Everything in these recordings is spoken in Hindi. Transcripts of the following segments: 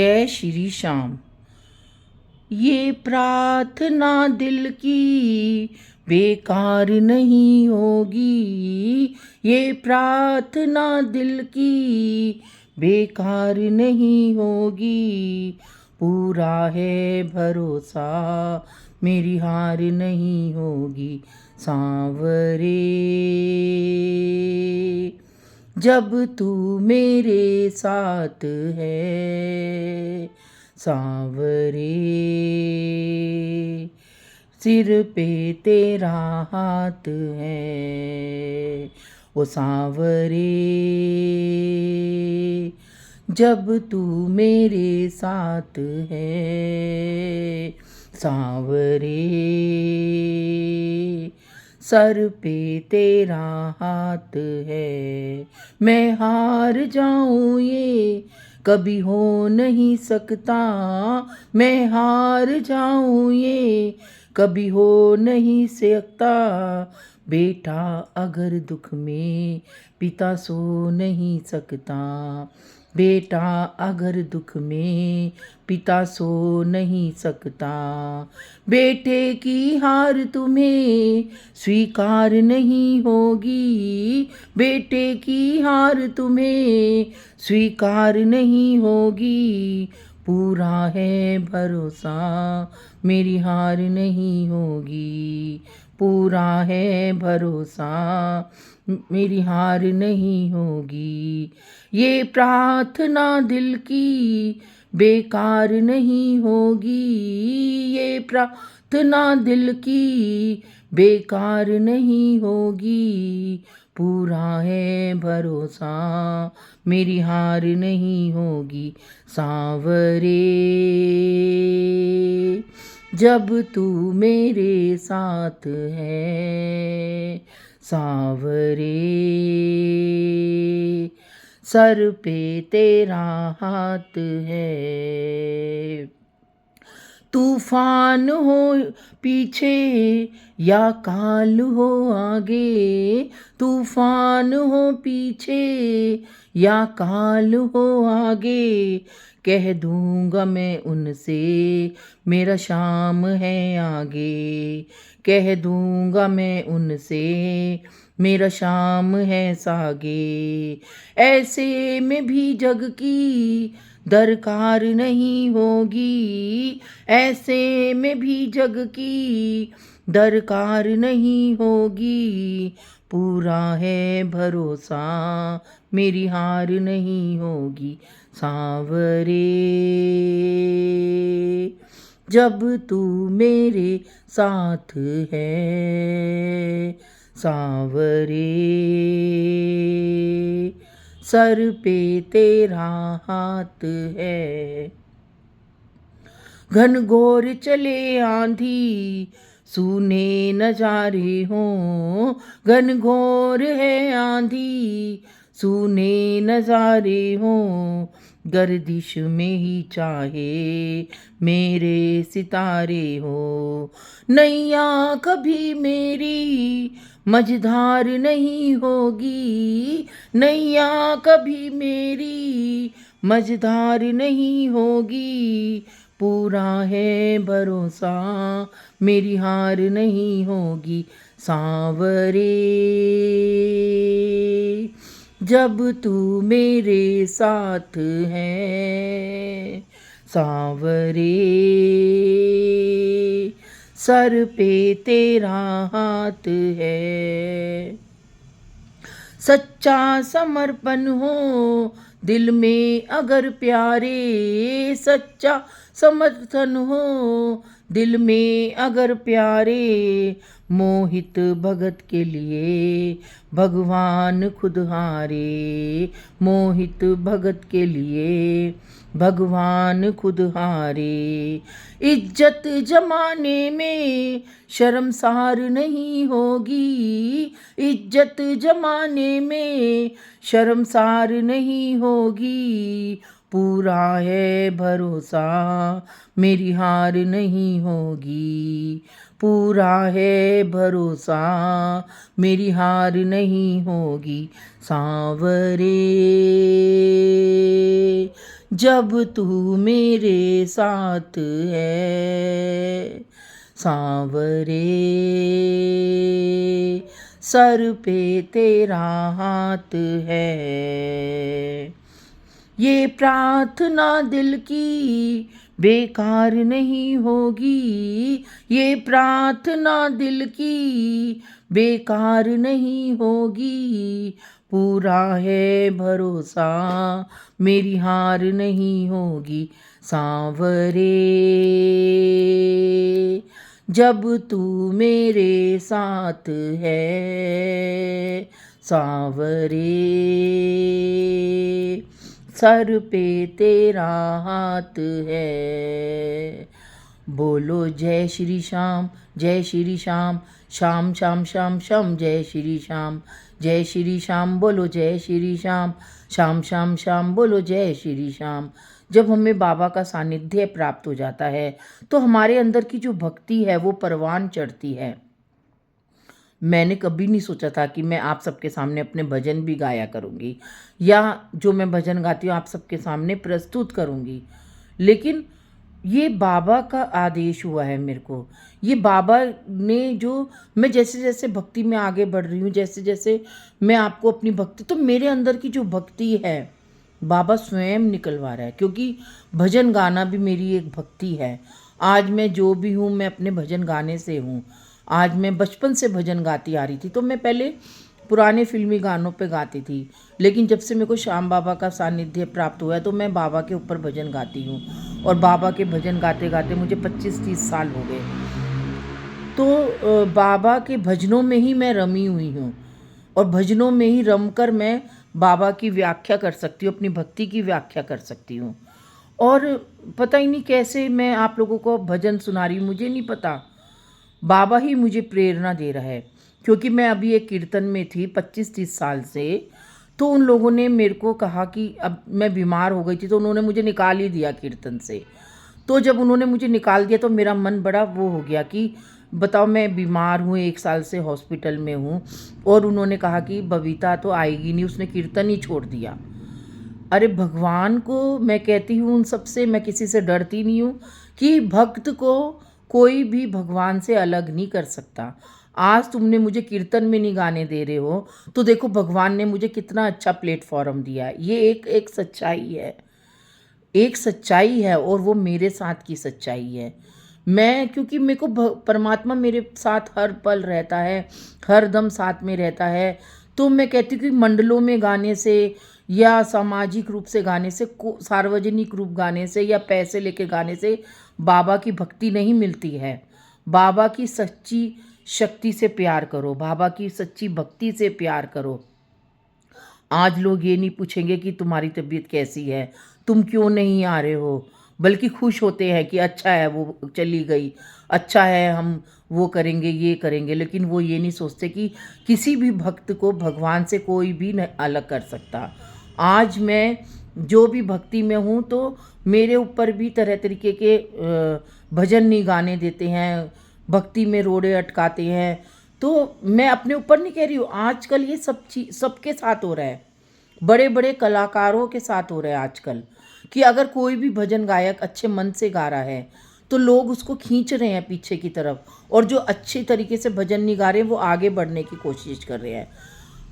जय श्री श्याम। ये प्रार्थना दिल की बेकार नहीं होगी। ये प्रार्थना दिल की बेकार नहीं होगी। पूरा है भरोसा मेरी हार नहीं होगी। सांवरे जब तू मेरे साथ है, सांवरे सिर पे तेरा हाथ है। ओ सांवरे जब तू मेरे साथ है, सांवरे सर पे तेरा हाथ है। मैं हार जाऊं ये कभी हो नहीं सकता। मैं हार जाऊं ये कभी हो नहीं सकता। बेटा अगर दुख में पिता सो नहीं सकता। बेटा अगर दुख में पिता सो नहीं सकता। बेटे की हार तुम्हें स्वीकार नहीं होगी। बेटे की हार तुम्हें स्वीकार नहीं होगी। पूरा है भरोसा मेरी हार नहीं होगी। पूरा है भरोसा मेरी हार नहीं होगी। ये प्रार्थना दिल की बेकार नहीं होगी। ये प्रार्थना दिल की बेकार नहीं होगी। पूरा है भरोसा मेरी हार नहीं होगी। सांवरे जब तू मेरे साथ है, सांवरे सर पे तेरा हाथ है। तूफान हो पीछे या काल हो आगे। तूफान हो पीछे या काल हो आगे। कह दूंगा मैं उनसे मेरा शाम है आगे। कह दूंगा मैं उनसे मेरा शाम है सागे। ऐसे में भी जग की दरकार नहीं होगी। ऐसे में भी जग की दरकार नहीं होगी। पूरा है भरोसा मेरी हार नहीं होगी। सांवरे जब तू मेरे साथ है, सांवरे सर पे तेरा हाथ है। घनघोर चले आंधी सूने नजारे हों। घनघोर है आंधी सूने नजारे हों। गर्दिश में ही चाहे मेरे सितारे हो। नैया कभी मेरी मझधार नहीं होगी। नैया कभी मेरी मझधार नहीं होगी। पूरा है भरोसा मेरी हार नहीं होगी। सांवरे जब तू मेरे साथ है, सांवरे सर पे तेरा हाथ है। सच्चा समर्पण हो दिल में अगर प्यारे। सच्चा समर्थन हो दिल में अगर प्यारे। मोहित भगत के लिए भगवान खुद हारे। मोहित भगत के लिए भगवान खुद हारे। इज्जत जमाने में शर्मसार नहीं होगी। इज्जत जमाने में शर्मसार नहीं होगी। पूरा है भरोसा मेरी हार नहीं होगी। पूरा है भरोसा मेरी हार नहीं होगी। सांवरे जब तू मेरे साथ है। सांवरे सर पे तेरा हाथ है। ये प्रार्थना दिल की बेकार नहीं होगी। ये प्रार्थना दिल की बेकार नहीं होगी। पूरा है भरोसा मेरी हार नहीं होगी। सांवरे जब तू मेरे साथ है। सांवरे सर पे तेरा हाथ है। बोलो जय श्री श्याम, जय श्री श्याम, श्याम श्याम श्याम श्याम, जय श्री श्याम। जय श्री श्याम बोलो, जय श्री श्याम, श्याम श्याम श्याम बोलो, जय श्री श्याम। जब हमें बाबा का सानिध्य प्राप्त हो जाता है तो हमारे अंदर की जो भक्ति है वो परवान चढ़ती है। मैंने कभी नहीं सोचा था कि मैं आप सबके सामने अपने भजन भी गाया करूँगी या जो मैं भजन गाती हूँ आप सबके सामने प्रस्तुत करूँगी, लेकिन ये बाबा का आदेश हुआ है मेरे को। ये बाबा ने जो मैं जैसे जैसे भक्ति में आगे बढ़ रही हूँ, जैसे जैसे मैं आपको अपनी भक्ति, तो मेरे अंदर की जो भक्ति है बाबा स्वयं निकलवा रहा है, क्योंकि भजन गाना भी मेरी एक भक्ति है। आज मैं जो भी हूँ मैं अपने भजन गाने से हूँ। आज मैं बचपन से भजन गाती आ रही थी, तो मैं पहले पुराने फिल्मी गानों पे गाती थी, लेकिन जब से मेरे को श्याम बाबा का सानिध्य प्राप्त हुआ है तो मैं बाबा के ऊपर भजन गाती हूँ। और बाबा के भजन गाते गाते मुझे 25-30 साल हो गए। तो बाबा के भजनों में ही मैं रमी हुई हूँ और भजनों में ही रम कर मैं बाबा की व्याख्या कर सकती हूँ, अपनी भक्ति की व्याख्या कर सकती हूँ। और पता ही नहीं कैसे मैं आप लोगों को भजन सुना रही हूँ, मुझे नहीं पता। बाबा ही मुझे प्रेरणा दे रहा है, क्योंकि मैं अभी एक कीर्तन में थी 25-30 साल से, तो उन लोगों ने मेरे को कहा कि अब मैं बीमार हो गई थी तो उन्होंने मुझे निकाल ही दिया कीर्तन से। तो जब उन्होंने मुझे निकाल दिया तो मेरा मन बड़ा वो हो गया कि बताओ मैं बीमार हूँ, 1 साल से हॉस्पिटल में हूँ, और उन्होंने कहा कि बबीता तो आएगी नहीं, उसने कीर्तन ही छोड़ दिया। अरे भगवान को मैं कहती हूँ, उन सब से मैं किसी से डरती नहीं हूँ कि भक्त को कोई भी भगवान से अलग नहीं कर सकता। आज तुमने मुझे कीर्तन में नहीं गाने दे रहे हो तो देखो भगवान ने मुझे कितना अच्छा प्लेटफॉर्म दिया है। ये एक सच्चाई है, एक सच्चाई है, और वो मेरे साथ की सच्चाई है। मैं क्योंकि मेरे को परमात्मा मेरे साथ हर पल रहता है, हर दम साथ में रहता है, तो मैं कहती हूँ कि मंडलों में गाने से या सामाजिक रूप से गाने से, सार्वजनिक रूप गाने से या पैसे लेके गाने से बाबा की भक्ति नहीं मिलती है। बाबा की सच्ची शक्ति से प्यार करो, बाबा की सच्ची भक्ति से प्यार करो। आज लोग ये नहीं पूछेंगे कि तुम्हारी तबीयत कैसी है, तुम क्यों नहीं आ रहे हो, बल्कि खुश होते हैं कि अच्छा है वो चली गई, अच्छा है हम वो करेंगे ये करेंगे। लेकिन वो ये नहीं सोचते कि किसी भी भक्त को भगवान से कोई भी नहीं अलग कर सकता। आज मैं जो भी भक्ति में हूँ तो मेरे ऊपर भी तरह तरीके के भजन नहीं गाने देते हैं, भक्ति में रोड़े अटकाते हैं। तो मैं अपने ऊपर नहीं कह रही हूँ, आजकल ये सब चीज सबके साथ हो रहा है, बड़े बड़े कलाकारों के साथ हो रहा है आजकल, कि अगर कोई भी भजन गायक अच्छे मन से गा रहा है तो लोग उसको खींच रहे हैं पीछे की तरफ, और जो अच्छे तरीके से भजन नहीं गा रहे वो आगे बढ़ने की कोशिश कर रहे हैं।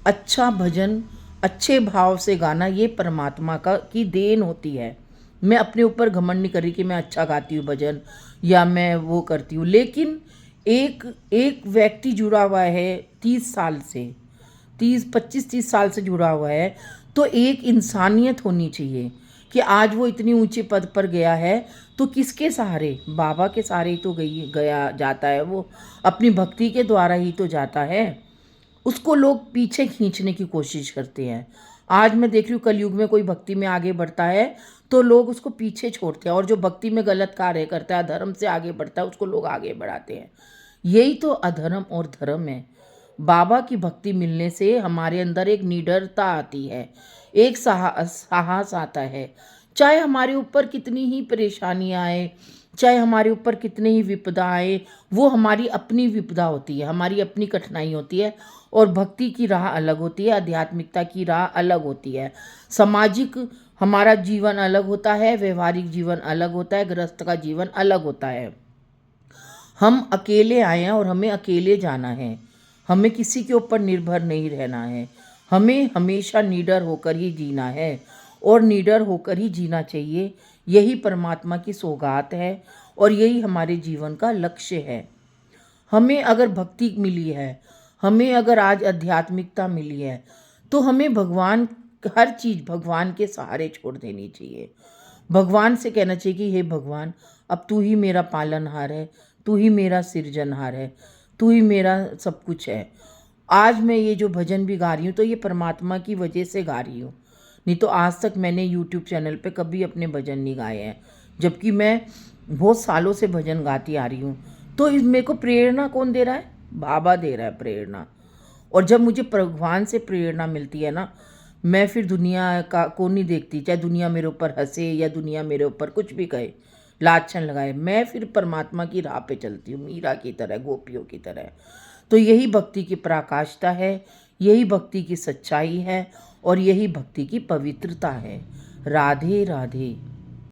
अच्छा भजन अच्छे भाव से गाना ये परमात्मा की देन होती है। मैं अपने ऊपर घमंड नहीं कर रही कि मैं अच्छा गाती हूँ भजन या मैं वो करती हूँ, लेकिन एक एक व्यक्ति जुड़ा हुआ है 30 साल से, 25-30 साल से जुड़ा हुआ है, तो एक इंसानियत होनी चाहिए कि आज वो इतनी ऊंचे पद पर गया है तो किसके सहारे, बाबा के सहारे ही तो गया जाता है, वो अपनी भक्ति के द्वारा ही तो जाता है। उसको लोग पीछे खींचने की कोशिश करते हैं। आज मैं देख रही हूँ कलयुग में कोई भक्ति में आगे बढ़ता है तो लोग उसको पीछे छोड़ते हैं, और जो भक्ति में गलत कार्य करता है, धर्म से आगे बढ़ता है, उसको लोग आगे बढ़ाते हैं। यही तो अधर्म और धर्म है। बाबा की भक्ति मिलने से हमारे अंदर एक निडरता आती है, एक साहस आता है। चाहे हमारे ऊपर कितनी ही परेशानियाँ आए, चाहे हमारे ऊपर कितनी ही विपदा आए, वो हमारी अपनी विपदा होती है, हमारी अपनी कठिनाई होती है। और भक्ति की राह अलग होती है, आध्यात्मिकता की राह अलग होती है। सामाजिक हमारा जीवन अलग होता है, व्यवहारिक जीवन अलग होता है, गृहस्थ का जीवन अलग होता है। हम अकेले आए हैं और हमें अकेले जाना है। हमें किसी के ऊपर निर्भर नहीं रहना है। हमें हमेशा निडर होकर ही जीना है और निडर होकर ही जीना चाहिए। यही परमात्मा की सौगात है और यही हमारे जीवन का लक्ष्य है। हमें अगर भक्ति मिली है, हमें अगर आज आध्यात्मिकता मिली है, तो हमें भगवान, हर चीज़ भगवान के सहारे छोड़ देनी चाहिए। भगवान से कहना चाहिए कि हे भगवान, अब तू ही मेरा पालनहार है, तू ही मेरा सृजनहार है, तू ही मेरा सब कुछ है। आज मैं ये जो भजन भी गा रही हूँ तो ये परमात्मा की वजह से गा रही हूँ, नहीं तो आज तक मैंने यूट्यूब चैनल पे कभी अपने भजन नहीं गाए हैं, जबकि मैं बहुत सालों से भजन गाती आ रही हूँ। तो इस मेरे को प्रेरणा कौन दे रहा है? बाबा दे रहा है प्रेरणा। और जब मुझे भगवान से प्रेरणा मिलती है ना, मैं फिर दुनिया का को नहीं देखती, चाहे दुनिया मेरे ऊपर हंसे या दुनिया मेरे ऊपर कुछ भी कहे, लाछन लगाए, मैं फिर परमात्मा की राह पे चलती हूँ, मीरा की तरह, गोपियों की तरह। तो यही भक्ति की पराकाष्ठा है, यही भक्ति की सच्चाई है और यही भक्ति की पवित्रता है। राधे राधे।